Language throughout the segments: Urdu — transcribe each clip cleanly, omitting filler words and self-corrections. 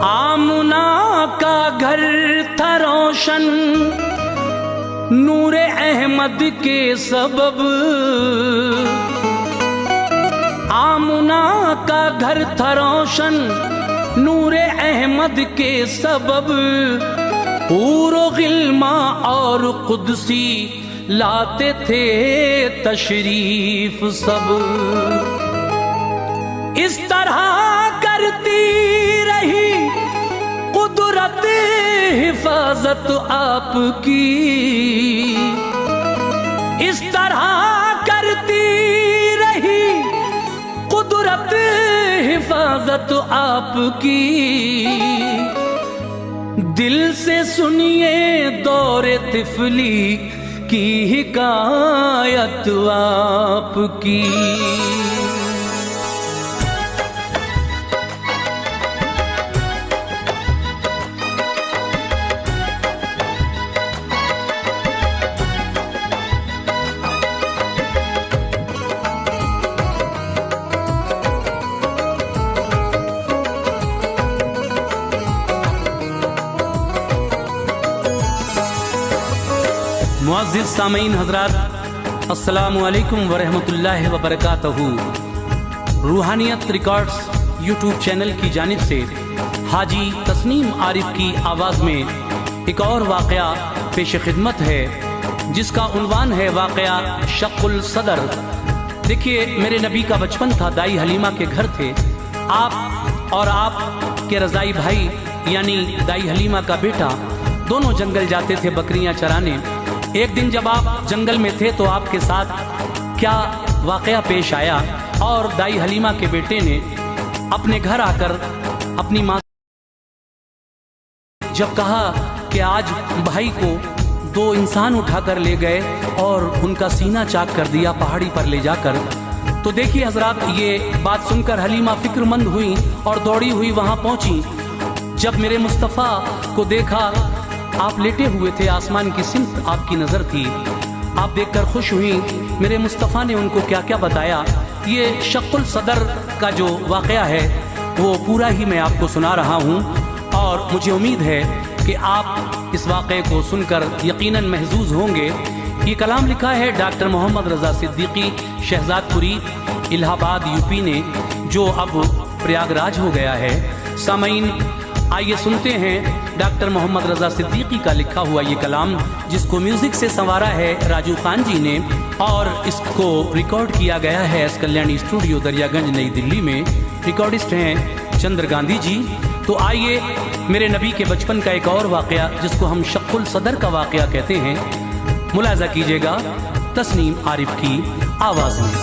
آمنہ کا گھر تھا روشن نور احمد کے سبب، آمنہ کا گھر تھا روشن نور احمد کے سبب، حور و غلماں اور قدسی لاتے تھے تشریف سب، اس طرح کرتی رہی قدرت حفاظت آپ کی، اس طرح کرتی رہی قدرت حفاظت آپ کی، دل سے سنیے دور طفلی کی حکایت آپ کی۔ معزز سامعین حضرات، السلام علیکم ورحمۃ اللہ وبرکاتہ۔ روحانیت ریکارڈز یوٹیوب چینل کی جانب سے حاجی تسنیم عارف کی آواز میں ایک اور واقعہ پیش خدمت ہے، جس کا عنوان ہے واقعہ شق الصدر۔ دیکھیے، میرے نبی کا بچپن تھا، دائی حلیمہ کے گھر تھے، آپ اور آپ کے رضائی بھائی یعنی دائی حلیمہ کا بیٹا دونوں جنگل جاتے تھے بکریاں چرانے۔ ایک دن جب آپ جنگل میں تھے تو آپ کے ساتھ کیا واقعہ پیش آیا، اور دائی حلیمہ کے بیٹے نے اپنے گھر آ کر اپنی ماں جب کہا کہ آج بھائی کو دو انسان اٹھا کر لے گئے اور ان کا سینہ چاک کر دیا پہاڑی پر لے جا کر، تو دیکھیے حضرات، یہ بات سن کر حلیمہ فکر مند ہوئی اور دوڑی ہوئی وہاں پہنچی۔ جب میرے مصطفیٰ کو دیکھا، آپ لیٹے ہوئے تھے، آسمان کی سمت آپ کی نظر تھی، آپ دیکھ کر خوش ہوئی۔ میرے مصطفیٰ نے ان کو کیا کیا بتایا، یہ شق الصدر کا جو واقعہ ہے وہ پورا ہی میں آپ کو سنا رہا ہوں، اور مجھے امید ہے کہ آپ اس واقعے کو سن کر یقیناً محظوظ ہوں گے۔ یہ کلام لکھا ہے ڈاکٹر محمد رضا صدیقی شہزاد پوری الہ آباد یوپی نے، جو اب پریاگ راج ہو گیا ہے۔ سامعین، آئیے سنتے ہیں ڈاکٹر محمد رضا صدیقی کا لکھا ہوا یہ کلام، جس کو میوزک سے سنوارا ہے راجو خان جی نے، اور اس کو ریکارڈ کیا گیا ہے ایس کلیانی اسٹوڈیو دریا گنج نئی دلی میں۔ ریکارڈسٹ ہیں چندر گاندھی جی۔ تو آئیے میرے نبی کے بچپن کا ایک اور واقعہ، جس کو ہم شق الصدر کا واقعہ کہتے ہیں، ملاحظہ کیجیے گا تسنیم عارف کی آواز میں۔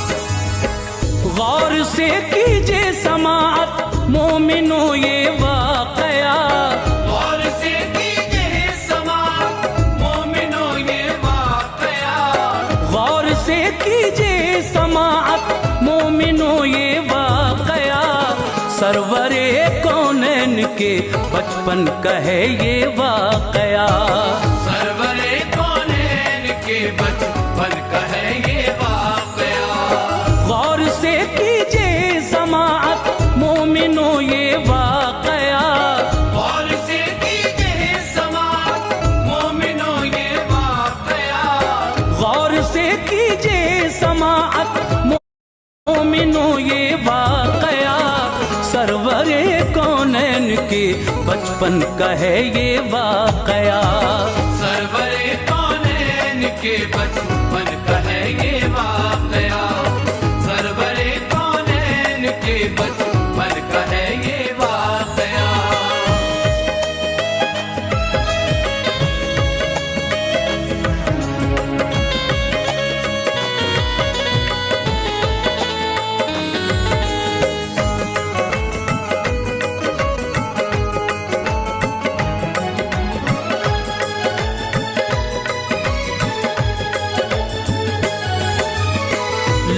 غور سے کیجیے سماعت مومنو یہ واقعہ، غور سے کیجیے سماعت مومنو یہ واقعہ، غور سے کیجیے سماعت مومنو یہ واقعہ، سرور کونین کے بچپن کا ہے یہ واقعہ، سرور کونین کے بچپن کا ہے یہ واقعہ، غور سے کیجیے سماعت مومنو یہ واقعہ، غور سے کیجیے سماعت مومنو یہ واقعہ، غور سے کیجیے سماعت مومنو یہ واقعہ، سرور کونین کے بچپن کا ہے یہ واقعہ، سرور کونین کے بچپن کا ہے یہ واقعہ، سرور کونین کے بچپن کا ہے یہ واقعہ۔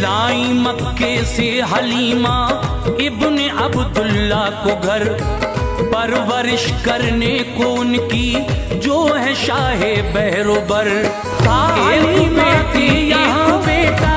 لائی مکے سے حلیمہ ابن عبداللہ کو گھر، پرورش کرنے کو ان کی جو ہے شاہ بحر و بر، حلیمہ کی یہاں بیٹا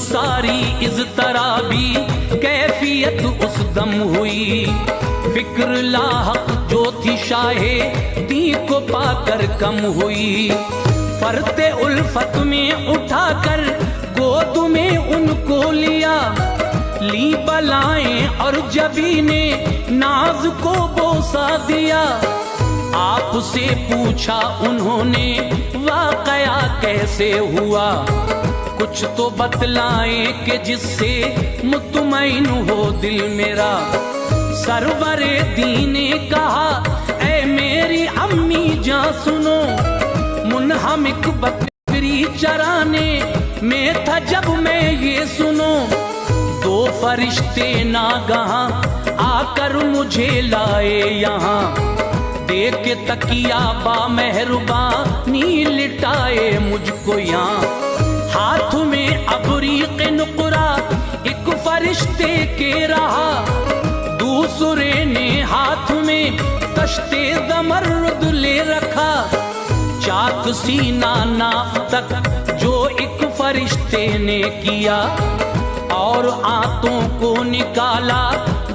ساری اضطرابی کیفیت اس دم ہوئی، فکر لاحق جو تھی شاہ دی کو پا کر کم ہوئی، فرد الفت میں اٹھا کر گود میں ان کو لیا، لی بلائیں اور جبی نے ناز کو بوسا دیا، آپ سے پوچھا انہوں نے واقعہ کیسے ہوا، کچھ تو بتلائیں کہ جس سے مطمئن ہو دل میرا، سرور دین نے کہا اے میری امی جان سنو، منہمک بکری چرانے میں تھا جب میں یہ سنو، دو فرشتے ناگہاں آ کر مجھے لائے یہاں، دیکھ کے تکیہ با مہربانی لٹائے مجھ کو یہاں، ہاتھ میں ابریق نقرہ ایک فرشتے کے رہا، دوسرے نے ہاتھ میں کشت زمرد لے رکھا، چاک سینہ ناف تک جو ایک فرشتے نے کیا، اور آنتوں کو نکالا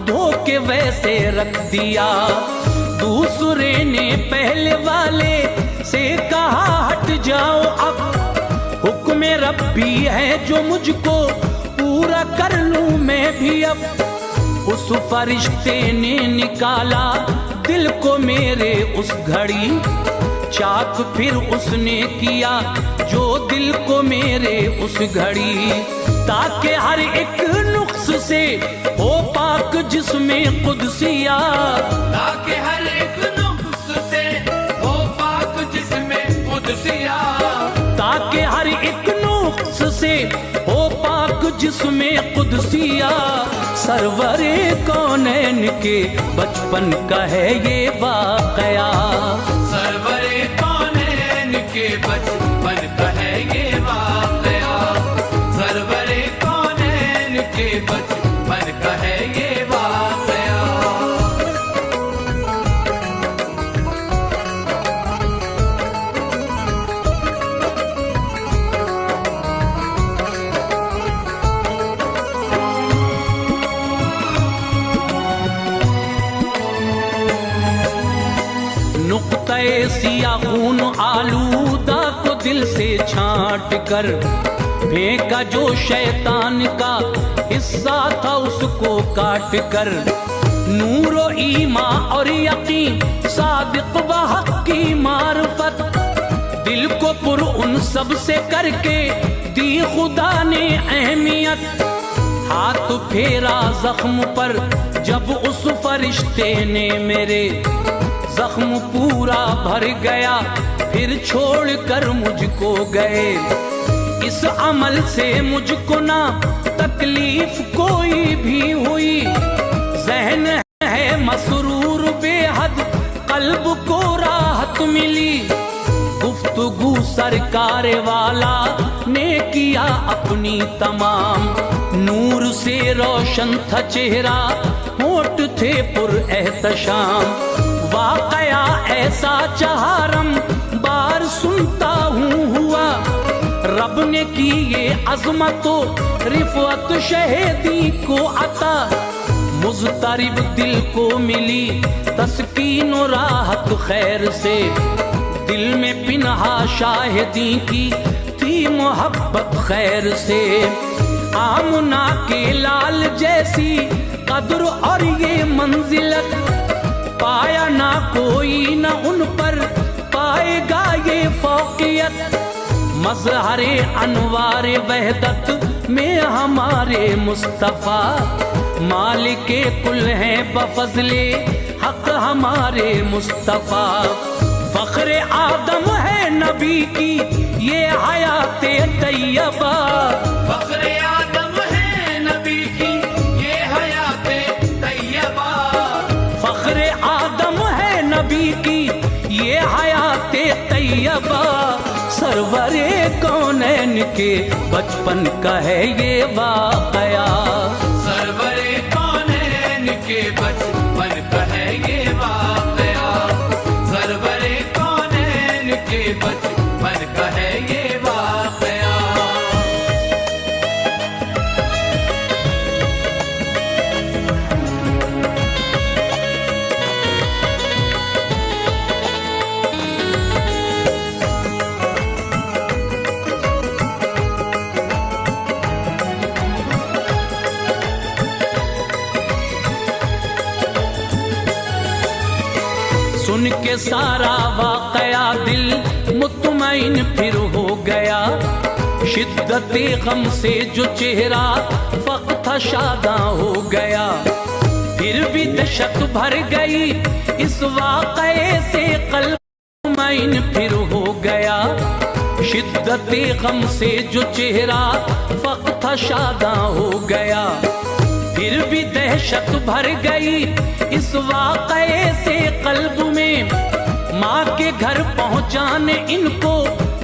دھو کے ویسے رکھ دیا، دوسرے نے پہلے والے سے کہا ہٹ جاؤ اب، حکم ربی ہے جو مجھ کو پورا کر لوں میں بھی اب، اس فرشتے نے نکالا دل کو میرے اس گھڑی، چاک پھر اس نے کیا جو دل کو میرے اس گھڑی، تاکہ ہر ایک نقص سے ہو پاک جسم قدسیہ، تاکہ ہر ایک نقص سے ہو پاک جسم قدسیہ، تاکہ ہر ایک نقص سے ہو پاک جسم قدسیہ، سرور کونین کے بچپن کا ہے یہ واقعہ، سرور کونین کے بچپن کا ہے یہ واقعہ، سرور کونین کے بچپن کا ہے یہ واقعہ۔ نقطۂ سیاہ خون آلودہ کو دل سے چھانٹ کر پھینکا جو شیطان کا حصہ تھا اس کو کاٹ کر، نور و ایمان اور یقین صادق و حق کی معرفت، دل کو پر ان سب سے کر کے دی خدا نے اہمیت، ہاتھ پھیرا زخم پر جب اس فرشتے نے میرے، زخم پورا بھر گیا پھر چھوڑ کر مجھ کو گئے، اس عمل سے مجھ کو نہ تکلیف کوئی بھی ہوئی، ذہن ہے مسرور بے حد قلب کو راحت ملی، گفتگو سرکار والا نے کیا اپنی تمام، نور سے روشن تھا چہرہ ہونٹ تھے پر احتشام، واقعہ ایسا چہارم بار سنتا ہوں ہوا، رب نے کی یہ عظمت و رفعت شہیدی کو عطا، مضطرب دل کو ملی تسکین و راحت خیر سے، دل میں پنہا شاہدی کی تھی محبت خیر سے، آمنہ کے لال جیسی قدر اور یہ منزلت، پایا نہ کوئی نہ ان پر پائے گا یہ فوقیت، مظہر انوار وحدت میں ہمارے مصطفیٰ، مالک کل ہیں بفضل حق ہمارے مصطفیٰ، فخر آدم ہے نبی کی یہ حیات طیبہ، فخر آدم ہے نبی کی یہ حیات طیبہ، فخر آدم ہے نبی کی یہ حیات طیبہ، سرور کونین کے بچپن کا ہے یہ واقعہ، سرور کونین کے بچپن کا ہے یہ واقعہ، سرور کونین کے بچپن کا ہے یہ واقعہ۔ یہ سارا واقعہ دل مطمئن پھر ہو گیا، شدت غم سے جو چہرہ فقط تھا شاداں ہو گیا، پھر بھی دہشت بھر گئی اس واقعے سے قلب مطمئن پھر ہو گیا، شدت غم سے جو چہرہ فقط تھا شاداں ہو گیا، پھر بھی دہشت بھر گئی اس واقعے سے قلب میں، ماں کے گھر پہنچانے ان کو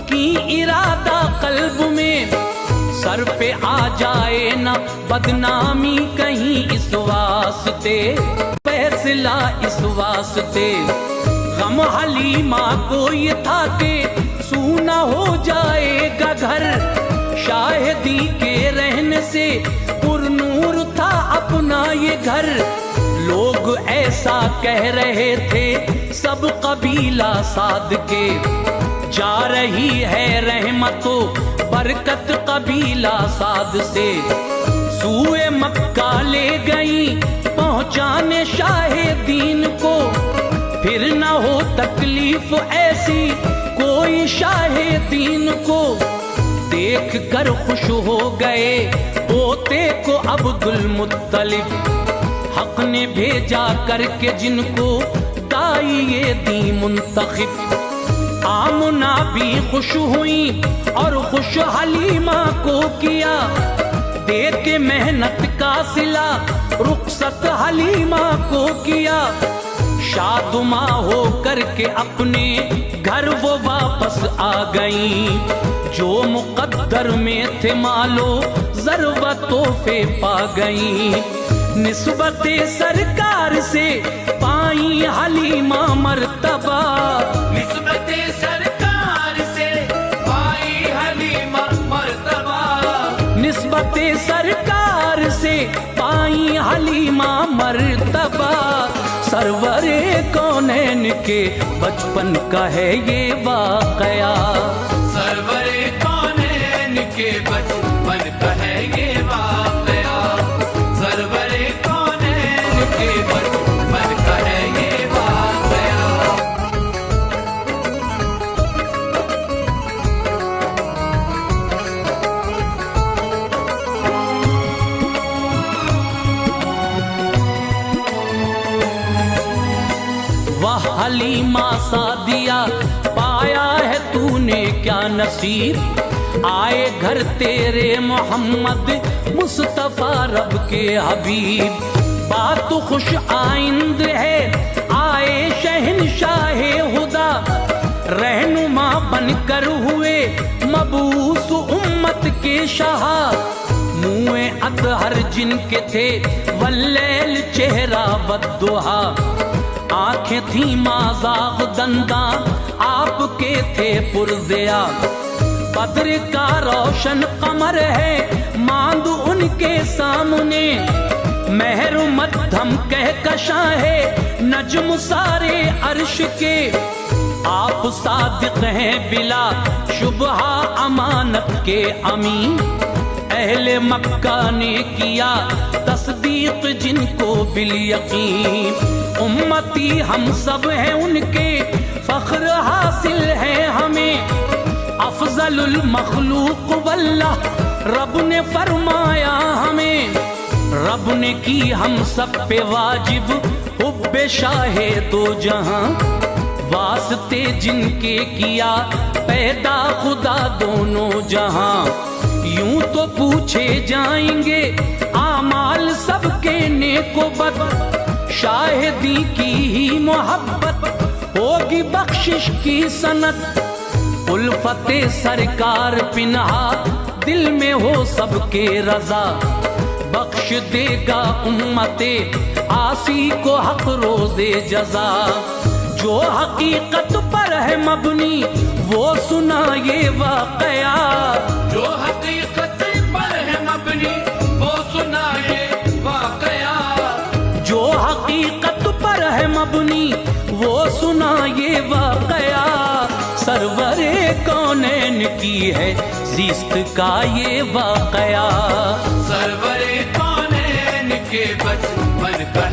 کی ارادہ قلب میں، سر پہ آ جائے نہ بدنامی کہیں اس واسطے، فیصلہ اس واسطے، غم حلیمہ کو یہ تھا کہ سونا ہو جائے گا گھر، شاہدی کے رہنے سے پر نور تھا اپنا یہ گھر، لوگ ایسا کہہ رہے تھے سب قبیلہ سعد کے، جا رہی ہے رحمت و برکت قبیلہ سعد سے، سوئے مکہ لے گئیں پہنچانے شاہ دین کو، پھر نہ ہو تکلیف ایسی کوئی شاہ دین کو، دیکھ کر خوش ہو گئے پوتے کو عبد المطلب، حق نے بھیجا کر کے جن کو دائی یہ دی منتخب، آمنہ بھی خوش ہوئی اور خوش حلیمہ کو کیا، دے کے محنت کا صلہ رخصت حلیمہ کو کیا، شادماں ہو کر کے اپنے گھر وہ واپس آ گئیں، جو مقدر میں تھے مالو زر و تحفے پا گئیں، نسبت سرکار سے پائیں حلیمہ مرتبہ، نسبت سرکار سے پائی حلیمہ مرتبہ، نسبت سرکار سے پائیں حلیمہ مرتبہ، سرور کونین کے بچپن کا ہے یہ واقعہ، سرور کونین کے بچپن کا ہے یہ واقعہ، سرور کونین کے بچپن کا ہے یہ واقعہ۔ واہ حلیمہ سعدیہ پایا ہے تو نے کیا نصیب، آئے گھر تیرے محمد مصطفیٰ رب کے حبیب، بات خوش آئند ہے آئے شہنشاہ ہدا، رہنما بن کر ہوئے مبعوث امت کے شاہ، منہ اطہر جن کے تھے واللیل چہرہ والضحیٰ، آنکھیں تھیں مازاغ دنداں آپ کے تھے پرضیاء، بدر کا روشن قمر ہے ماند ان کے سامنے، مہر مدھم کہکشاں ہے نجم سارے عرش کے، آپ صادق ہیں بلا شبہ امانت کے امین، اہل مکہ نے کیا تصدیق جن کو بالیقین، امتی ہم سب ہیں ان کے فخر حاصل ہے ہمیں، افضل المخلوق واللہ رب نے فرمایا ہمیں، رب نے کی ہم سب پہ واجب حب شاہ دو جہاں، واسطے جن کے کیا پیدا خدا دونوں جہاں، یوں تو پوچھے جائیں گے اعمال سب کے نیک و بد، شاہدی کی ہی محبت ہوگی بخشش کی سند، الفت سرکار پنہا دل میں ہو سب کے رضا، بخش دے گا امت آسی کو حق روز جزا، جو حقیقت پر ہے مبنی وہ سنا یہ واقعہ، جو حقیقت پر ہے مبنی وہ سنا یہ واقعہ، جو حقیقت پر ہے مبنی وہ سنا یہ واقعہ، سرور کونین کی ہے زیست کا یہ واقعہ، سرور کونین کے بچپن کا